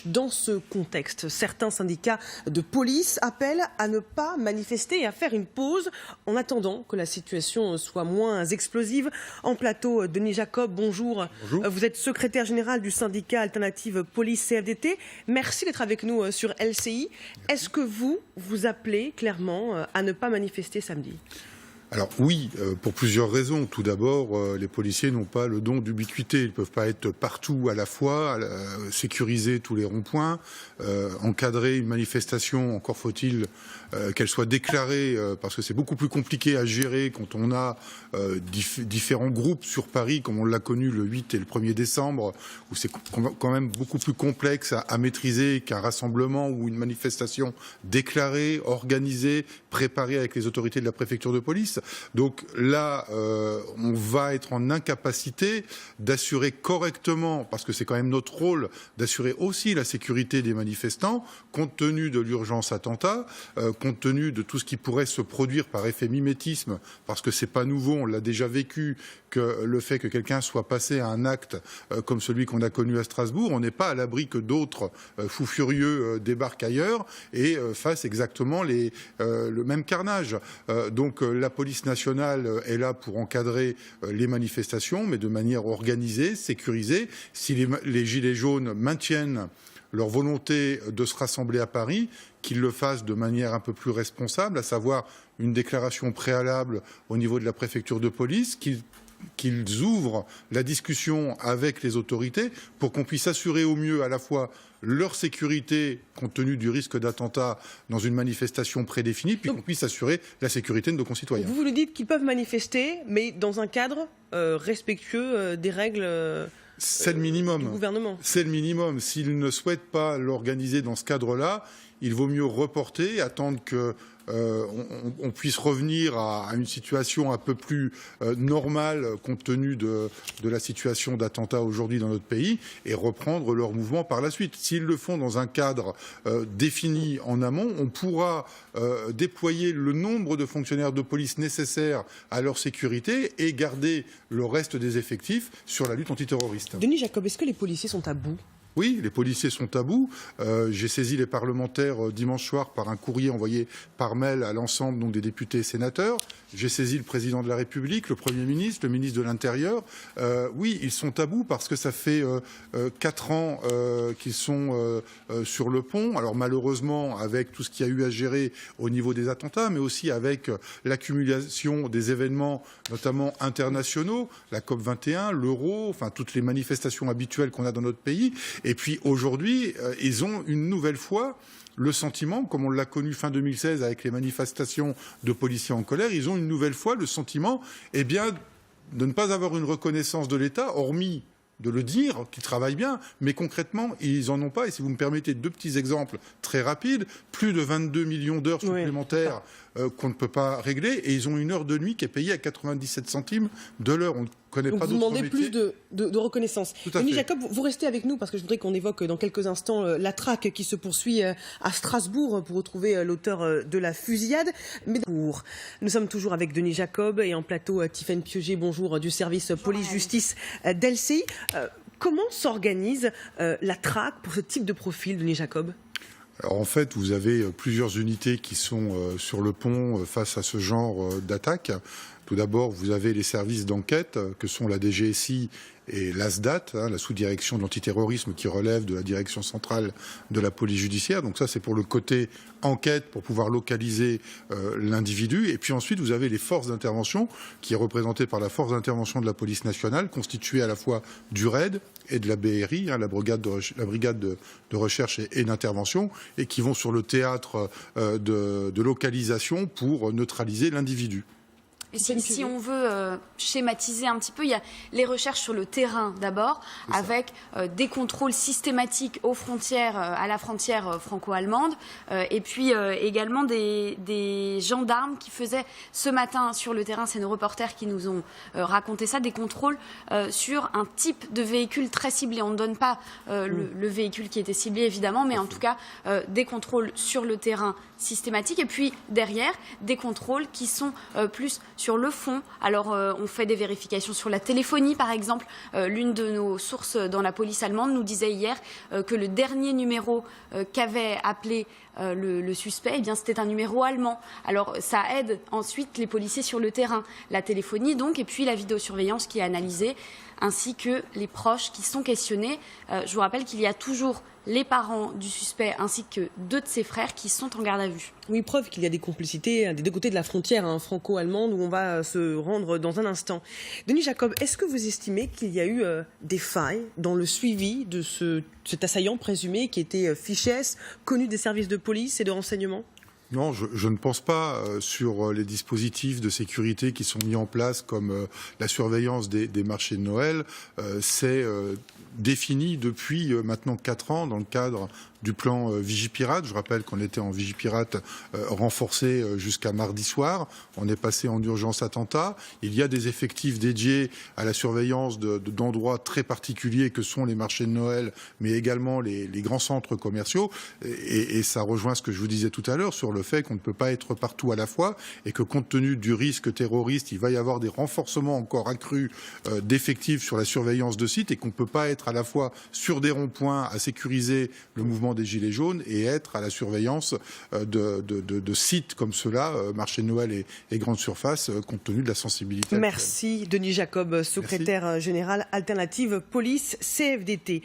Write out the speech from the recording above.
dans ce contexte. Certains syndicats de police appellent à ne pas manifester et à faire une pause en attendant que la situation soit moins explosive. En plateau, Denis Jacob, bonjour. Bonjour. Vous êtes secrétaire général du syndicat Alternative Police CFDT. Merci d'être avec nous sur LCI. Est-ce que vous appelez clairement à ne pas manifester samedi ? Alors oui, pour plusieurs raisons. Tout d'abord, les policiers n'ont pas le don d'ubiquité. Ils ne peuvent pas être partout à la fois, sécuriser tous les ronds-points, encadrer une manifestation, encore faut-il qu'elle soit déclarée, parce que c'est beaucoup plus compliqué à gérer quand on a différents groupes sur Paris, comme on l'a connu le 8 et le 1er décembre, où c'est quand même beaucoup plus complexe à maîtriser qu'un rassemblement ou une manifestation déclarée, organisée, préparée avec les autorités de la préfecture de police. Donc là, on va être en incapacité d'assurer correctement, parce que c'est quand même notre rôle, d'assurer aussi la sécurité des manifestants, compte tenu de l'urgence attentat, compte tenu de tout ce qui pourrait se produire par effet mimétisme, parce que c'est pas nouveau, on l'a déjà vécu, que le fait que quelqu'un soit passé à un acte comme celui qu'on a connu à Strasbourg, on n'est pas à l'abri que d'autres fous furieux débarquent ailleurs et fassent exactement le même carnage. Donc la police nationale est là pour encadrer les manifestations, mais de manière organisée, sécurisée. Si les gilets jaunes maintiennent leur volonté de se rassembler à Paris, qu'ils le fassent de manière un peu plus responsable, à savoir une déclaration préalable au niveau de la préfecture de police, qu'ils ouvrent la discussion avec les autorités pour qu'on puisse assurer au mieux à la fois leur sécurité compte tenu du risque d'attentat dans une manifestation prédéfinie, puis qu'on puisse assurer la sécurité de nos concitoyens. Vous nous dites qu'ils peuvent manifester, mais dans un cadre respectueux des règles c'est le minimum. Du gouvernement. C'est le minimum. S'ils ne souhaitent pas l'organiser dans ce cadre-là, il vaut mieux reporter, attendre que on puisse revenir à une situation un peu plus normale compte tenu de la situation d'attentat aujourd'hui dans notre pays et reprendre leur mouvement par la suite. S'ils le font dans un cadre défini en amont, on pourra déployer le nombre de fonctionnaires de police nécessaires à leur sécurité et garder le reste des effectifs sur la lutte antiterroriste. Denis Jacob, est-ce que les policiers sont à bout ? Oui, les policiers sont à bout. J'ai saisi les parlementaires dimanche soir par un courrier envoyé par mail à l'ensemble donc, des députés et sénateurs. J'ai saisi le président de la République, le Premier ministre, le ministre de l'Intérieur. Oui, ils sont à bout parce que ça fait 4 ans qu'ils sont sur le pont. Alors malheureusement, avec tout ce qu'il y a eu à gérer au niveau des attentats, mais aussi avec l'accumulation des événements, notamment internationaux, la COP21, l'Euro, enfin toutes les manifestations habituelles qu'on a dans notre pays. Et puis aujourd'hui, ils ont une nouvelle fois le sentiment, comme on l'a connu fin 2016 avec les manifestations de policiers en colère, ils ont une nouvelle fois le sentiment de ne pas avoir une reconnaissance de l'État, hormis de le dire, qu'ils travaillent bien, mais concrètement, ils n'en ont pas. Et si vous me permettez 2 petits exemples très rapides, plus de 22 millions d'heures supplémentaires qu'on ne peut pas régler, et ils ont une heure de nuit qui est payée à 97 centimes de l'heure. On ne connaît pas d'autres métiers. Vous demandez plus de reconnaissance. Denis Jacob, vous restez avec nous parce que je voudrais qu'on évoque dans quelques instants la traque qui se poursuit à Strasbourg pour retrouver l'auteur de la fusillade. Mais nous sommes toujours avec Denis Jacob et en plateau Tiffaine Pieuget, bonjour, du service police-justice d'LCI. Comment s'organise la traque pour ce type de profil, Denis Jacob ? Alors en fait, vous avez plusieurs unités qui sont sur le pont face à ce genre d'attaque. Tout d'abord, vous avez les services d'enquête que sont la DGSI et l'ASDAT, la sous-direction de l'antiterrorisme qui relève de la direction centrale de la police judiciaire. Donc ça, c'est pour le côté enquête, pour pouvoir localiser l'individu. Et puis ensuite, vous avez les forces d'intervention qui est représentée par la force d'intervention de la police nationale, constituée à la fois du RAID et de la BRI, la brigade de recherche et d'intervention, et qui vont sur le théâtre de localisation pour neutraliser l'individu. Si on veut schématiser un petit peu, il y a les recherches sur le terrain d'abord, avec des contrôles systématiques aux frontières, à la frontière franco-allemande, et puis également des gendarmes qui faisaient ce matin sur le terrain, c'est nos reporters qui nous ont raconté ça, des contrôles sur un type de véhicule très ciblé. On ne donne pas le véhicule qui était ciblé évidemment, mais en tout cas des contrôles sur le terrain systématiques, et puis derrière des contrôles qui sont plus sur le fond. Alors, on fait des vérifications sur la téléphonie, par exemple. L'une de nos sources dans la police allemande nous disait hier que le dernier numéro qu'avait appelé le suspect, eh bien, c'était un numéro allemand. Alors, ça aide ensuite les policiers sur le terrain. La téléphonie, donc, et puis la vidéosurveillance qui est analysée, ainsi que les proches qui sont questionnés. Je vous rappelle qu'il y a toujours les parents du suspect ainsi que 2 de ses frères qui sont en garde à vue. Oui, preuve qu'il y a des complicités des 2 côtés de la frontière franco-allemande où on va se rendre dans un instant. Denis Jacob, est-ce que vous estimez qu'il y a eu des failles dans le suivi de cet assaillant présumé qui était fiché S, connu des services de police et de renseignement ? Non, je ne pense pas sur les dispositifs de sécurité qui sont mis en place comme la surveillance des marchés de Noël. C'est défini depuis maintenant 4 ans dans le cadre du plan Vigipirate. Je rappelle qu'on était en Vigipirate renforcé jusqu'à mardi soir. On est passé en urgence attentat. Il y a des effectifs dédiés à la surveillance d'endroits très particuliers que sont les marchés de Noël, mais également les grands centres commerciaux. Et ça rejoint ce que je vous disais tout à l'heure sur le fait qu'on ne peut pas être partout à la fois et que compte tenu du risque terroriste, il va y avoir des renforcements encore accrus d'effectifs sur la surveillance de sites et qu'on ne peut pas être à la fois sur des ronds-points à sécuriser le mouvement des Gilets jaunes et être à la surveillance de sites comme ceux-là, marché de Noël et grandes surfaces, compte tenu de la sensibilité. Merci Denis Jacob, secrétaire général Alternative Police CFDT.